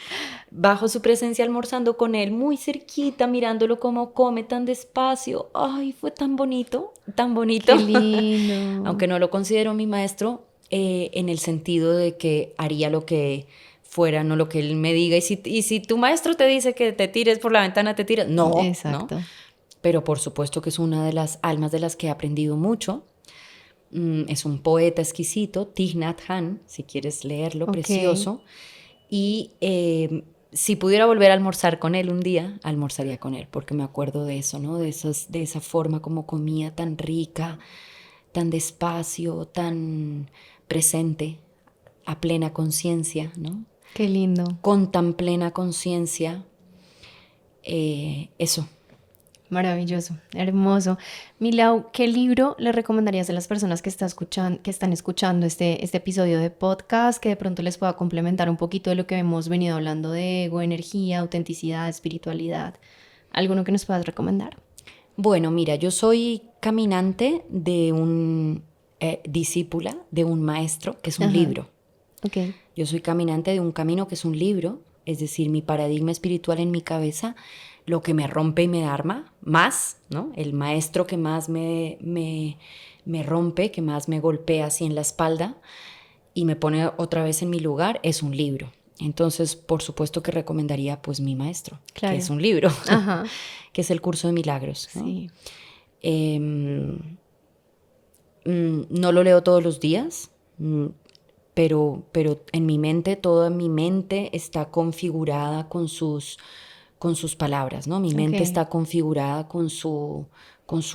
bajo su presencia almorzando con él, muy cerquita, mirándolo cómo come tan despacio. Ay, fue tan bonito, tan bonito. Qué lindo. Aunque no lo considero mi maestro, en el sentido de que haría lo que fuera, no lo que él me diga. Y si tu maestro te dice que te tires por la ventana, te tiras. No, no. Exacto. Pero por supuesto que es una de las almas de las que he aprendido mucho. Es un poeta exquisito, Thich Nhat Hanh, si quieres leerlo, Ok. precioso. Y si pudiera volver a almorzar con él un día, almorzaría con él, porque me acuerdo de eso, ¿no? De esa forma como comía, tan rica, tan despacio, tan presente, a plena conciencia, ¿no? Qué lindo. Con tan plena conciencia, eso. Maravilloso, hermoso. Milau, ¿qué libro le recomendarías a las personas que están escuchando este episodio de podcast, que de pronto les pueda complementar un poquito de lo que hemos venido hablando de ego, energía, autenticidad, espiritualidad? ¿Alguno que nos puedas recomendar? Bueno, mira, yo soy caminante de un discípula, de un maestro, que es un Ajá, libro. ok. Yo soy caminante de un camino que es un libro, es decir, mi paradigma espiritual en mi cabeza lo que me rompe y me arma más, ¿no? El maestro que más me rompe, que más me golpea así en la espalda y me pone otra vez en mi lugar, es un libro. Entonces, por supuesto que recomendaría pues mi maestro, Claro. que es un libro, Ajá. que es el Curso de Milagros, ¿no? Sí. No lo leo todos los días, pero en mi mente, toda mi mente está configurada con sus palabras, ¿no? Mi mente Ok. está configurada con su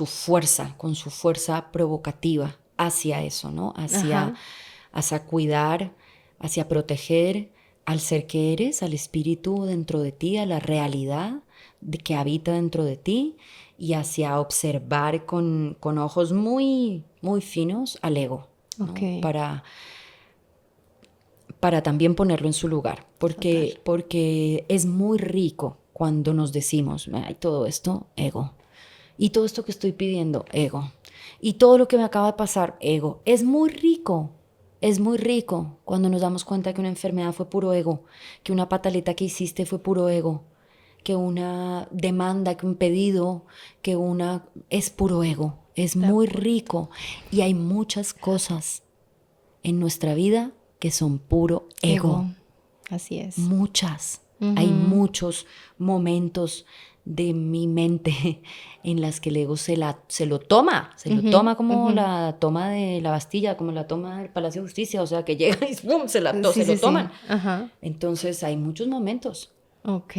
fuerza provocativa hacia eso, ¿no? Ajá. Hacia cuidar, hacia proteger al ser que eres, al espíritu dentro de ti, a la realidad que habita dentro de ti, y hacia observar con ojos muy, muy finos al ego, ¿no? Ok. Para también ponerlo en su lugar, Total. porque es muy rico cuando nos decimos, ay, todo esto, ego, y todo esto que estoy pidiendo, ego, y todo lo que me acaba de pasar, ego. Es muy rico cuando nos damos cuenta que una enfermedad fue puro ego, que una pataleta que hiciste fue puro ego, que una demanda, que un pedido, es puro ego. Es De muy acuerdo. rico, y hay muchas cosas en nuestra vida que son puro ego. Así es. Muchas. Ujú. Hay muchos momentos de mi mente en las que el ego se lo toma como la toma de la Bastilla, como la toma del Palacio de Justicia, o sea, que llega y ¡pum! se Sí, lo sí, toman. sí. Ajá. Entonces hay muchos momentos. Ok,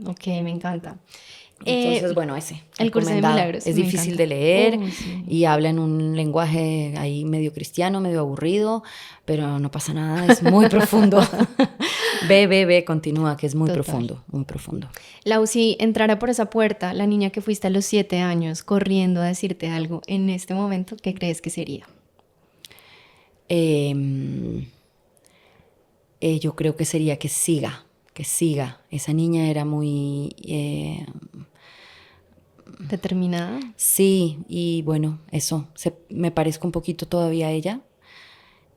ok, me encanta. Entonces, bueno, ese, El curso de recomendado. milagros. Es me difícil encanta. de leer Sí. y habla en un lenguaje ahí medio cristiano, medio aburrido, pero no pasa nada, es muy profundo. Ve, continúa, que es muy Total. profundo, muy profundo. Lau, si entrara por esa puerta la niña que fuiste a los 7 años corriendo a decirte algo en este momento, ¿qué crees que sería? Yo creo que sería que siga. Esa niña era muy... ¿Determinada? sí, y bueno, eso, me parezco un poquito todavía a ella,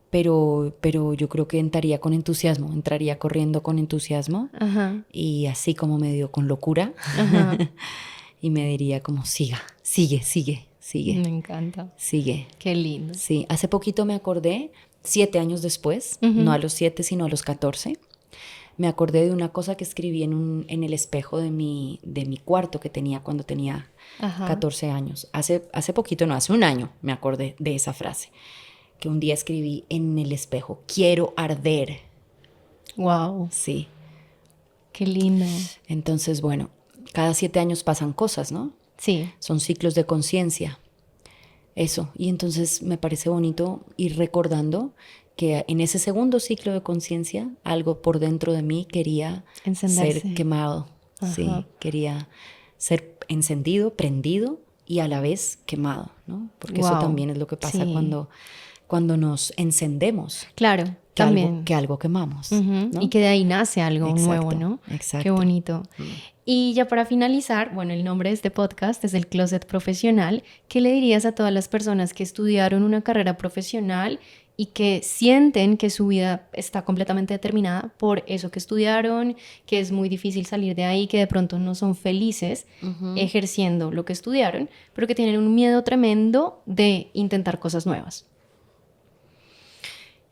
pero yo creo que entraría corriendo con entusiasmo Ajá. y así como medio con locura, Ajá. y me diría como sigue, Me encanta. sigue. Qué lindo. Sí, hace poquito me acordé, 7 años después, no a los 7 sino a los 14, me acordé de una cosa que escribí en el espejo de mi cuarto que tenía cuando tenía Ajá. 14 años. Hace poquito, no, hace un año me acordé de esa frase, que un día escribí en el espejo, quiero arder. Wow, Sí. qué lindo. Entonces, bueno, cada 7 años pasan cosas, ¿no? Sí. Son ciclos de conciencia. Eso. Y entonces me parece bonito ir recordando que en ese segundo ciclo de conciencia, algo por dentro de mí quería Encenderse. ser quemado. Ajá. Sí, quería ser encendido, prendido y a la vez quemado, ¿no? Porque eso Wow. también es lo que pasa Sí. cuando nos encendemos. Claro, Que también. algo quemamos. Ujú. ¿no? Y que de ahí nace algo Exacto, nuevo, ¿no? exacto. Qué bonito. Y ya para finalizar, bueno, el nombre de este podcast es El Closet Profesional. ¿Qué le dirías a todas las personas que estudiaron una carrera profesional y que sienten que su vida está completamente determinada por eso que estudiaron, que es muy difícil salir de ahí, que de pronto no son felices ejerciendo lo que estudiaron, pero que tienen un miedo tremendo de intentar cosas nuevas?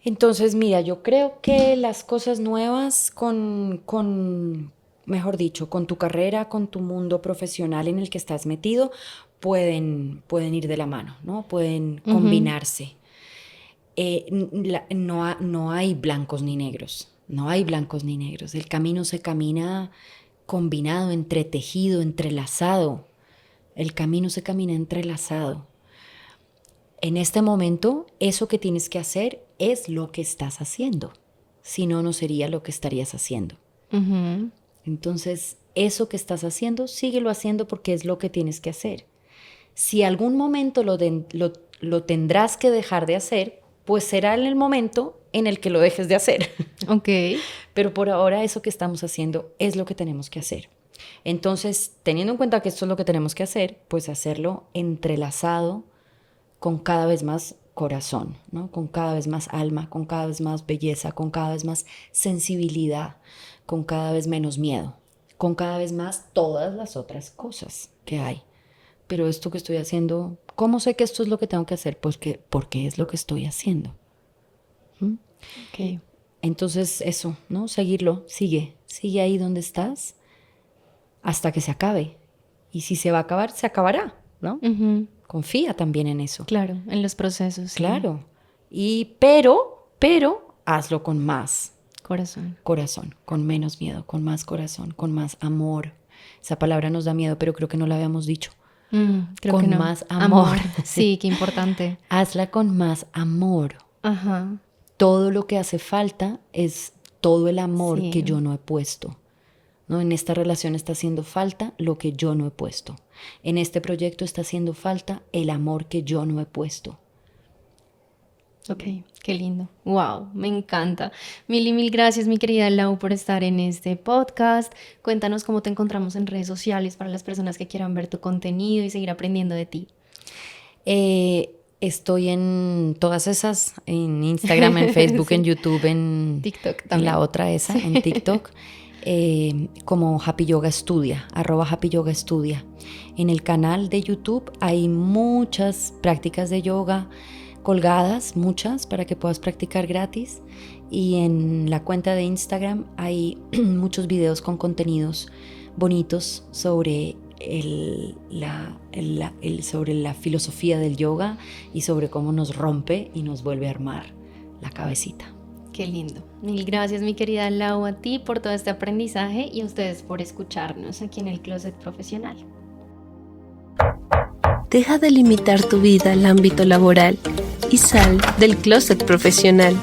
Entonces, mira, yo creo que las cosas nuevas mejor dicho, con tu carrera, con tu mundo profesional en el que estás metido, pueden ir de la mano, ¿no? Pueden combinarse. No hay blancos ni negros, no hay blancos ni negros. El camino se camina combinado, entretejido, entrelazado. El camino se camina entrelazado. En este momento, eso que tienes que hacer es lo que estás haciendo. Si no, no sería lo que estarías haciendo. Ujú. Entonces, eso que estás haciendo, síguelo haciendo porque es lo que tienes que hacer. Si algún momento lo tendrás que dejar de hacer, pues será en el momento en el que lo dejes de hacer. Ok. Pero por ahora eso que estamos haciendo es lo que tenemos que hacer. Entonces, teniendo en cuenta que esto es lo que tenemos que hacer, pues hacerlo entrelazado con cada vez más corazón, ¿no? Con cada vez más alma, con cada vez más belleza, con cada vez más sensibilidad, con cada vez menos miedo. con cada vez más todas las otras cosas que hay. Pero esto que estoy haciendo, ¿cómo sé que esto es lo que tengo que hacer? Pues porque es lo que estoy haciendo. Ok. Entonces eso, ¿no? Seguirlo, sigue ahí donde estás hasta que se acabe. Y si se va a acabar, se acabará, ¿no? Ujú. Confía también en eso. Claro, en los procesos. Sí. Claro. Pero hazlo con más Corazón. con menos miedo, con más corazón, con más amor. Esa palabra nos da miedo, pero creo que no la habíamos dicho. Creo Con que no. más amor. Sí, qué importante. Hazla con más amor. Ajá. Todo lo que hace falta es todo el amor Sí. que yo no he puesto. ¿No? En esta relación está haciendo falta lo que yo no he puesto. En este proyecto está haciendo falta el amor que yo no he puesto. Ok, qué lindo. Wow, me encanta. Mil gracias, mi querida Lau, por estar en este podcast. Cuéntanos cómo te encontramos en redes sociales para las personas que quieran ver tu contenido y seguir aprendiendo de ti. Estoy en todas esas, en Instagram, en Facebook, Sí. en YouTube, en TikTok en también. la otra esa, en TikTok, como Happy Yoga Estudia, @HappyYogaEstudia. En el canal de YouTube hay muchas prácticas de yoga colgadas, muchas, para que puedas practicar gratis. Y en la cuenta de Instagram hay muchos videos con contenidos bonitos sobre sobre la filosofía del yoga y sobre cómo nos rompe y nos vuelve a armar la cabecita. Qué lindo. Mil gracias, mi querida Lau, a ti por todo este aprendizaje y a ustedes por escucharnos aquí en el Closet Profesional. Deja de limitar tu vida al ámbito laboral y sal del closet profesional.